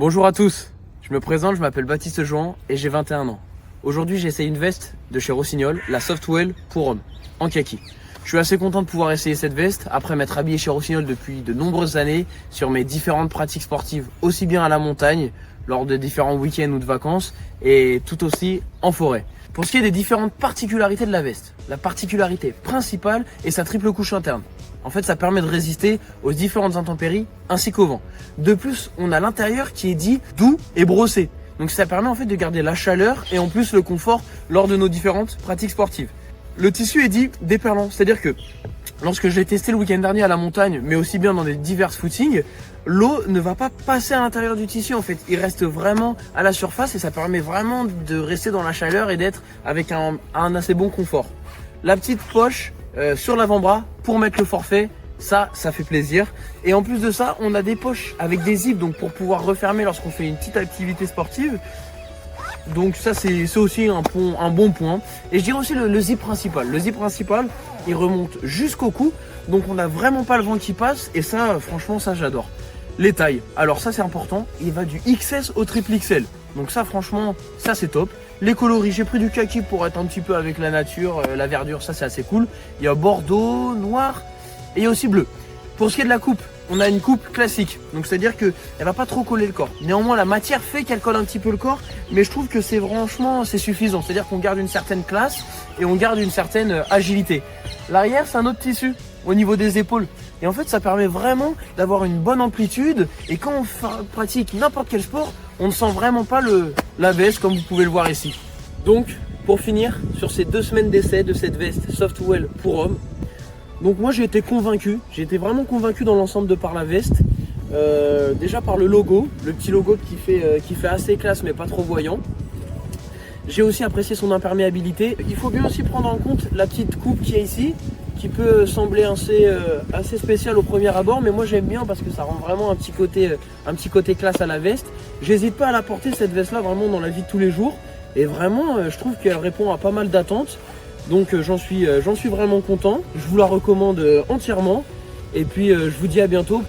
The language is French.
Bonjour à tous, je me présente, je m'appelle Baptiste Jouan et j'ai 21 ans. Aujourd'hui j'ai essayé une veste de chez Rossignol, la Softwell pour homme, en kaki. Je suis assez content de pouvoir essayer cette veste après m'être habillé chez Rossignol depuis de nombreuses années sur mes différentes pratiques sportives, aussi bien à la montagne, lors de différents week-ends ou de vacances, et tout aussi en forêt. Pour ce qui est des différentes particularités de la veste, la particularité principale est sa triple couche interne. En fait, ça permet de résister aux différentes intempéries ainsi qu'au vent. De plus, on a l'intérieur qui est dit doux et brossé. Donc ça permet en fait de garder la chaleur et en plus le confort lors de nos différentes pratiques sportives. Le tissu est dit déperlant, c'est-à-dire que lorsque je l'ai testé le week-end dernier à la montagne, mais aussi bien dans des divers footings, l'eau ne va pas passer à l'intérieur du tissu en fait. Il reste vraiment à la surface et ça permet vraiment de rester dans la chaleur et d'être avec un assez bon confort. La petite poche sur l'avant-bras pour mettre le forfait, ça fait plaisir. Et en plus de ça, on a des poches avec des zips donc pour pouvoir refermer lorsqu'on fait une petite activité sportive. Donc ça c'est aussi un bon point. Et je dirais aussi le zip principal. Le zip principal, il remonte jusqu'au cou. Donc on n'a vraiment pas le vent qui passe. Et ça, franchement, ça j'adore. Les tailles. Alors ça c'est important. Il va du XS au triple XL. Donc ça franchement, ça c'est top. Les coloris, j'ai pris du kaki pour être un petit peu avec la nature, la verdure, ça c'est assez cool. Il y a bordeaux, noir et il y a aussi bleu. Pour ce qui est de la coupe, on a une coupe classique. Donc c'est-à-dire qu'elle va pas trop coller le corps. Néanmoins, la matière fait qu'elle colle un petit peu le corps. Mais je trouve que c'est suffisant. C'est-à-dire qu'on garde une certaine classe et on garde une certaine agilité. L'arrière, c'est un autre tissu au niveau des épaules. Et en fait, ça permet vraiment d'avoir une bonne amplitude. Et quand on pratique n'importe quel sport, on ne sent vraiment pas la veste comme vous pouvez le voir ici. Donc, pour finir, sur ces 2 semaines d'essai de cette veste Softwell pour homme, donc moi j'ai été vraiment convaincu dans l'ensemble de par la veste. Déjà par le logo, le petit logo qui fait assez classe mais pas trop voyant. J'ai aussi apprécié son imperméabilité. Il faut bien aussi prendre en compte la petite coupe qui est ici, qui peut sembler assez spécial au premier abord, mais moi j'aime bien parce que ça rend vraiment un petit côté classe à la veste. J'hésite pas à la porter cette veste là vraiment dans la vie de tous les jours, et vraiment je trouve qu'elle répond à pas mal d'attentes, donc j'en suis vraiment content. Je vous la recommande entièrement, et puis je vous dis à bientôt.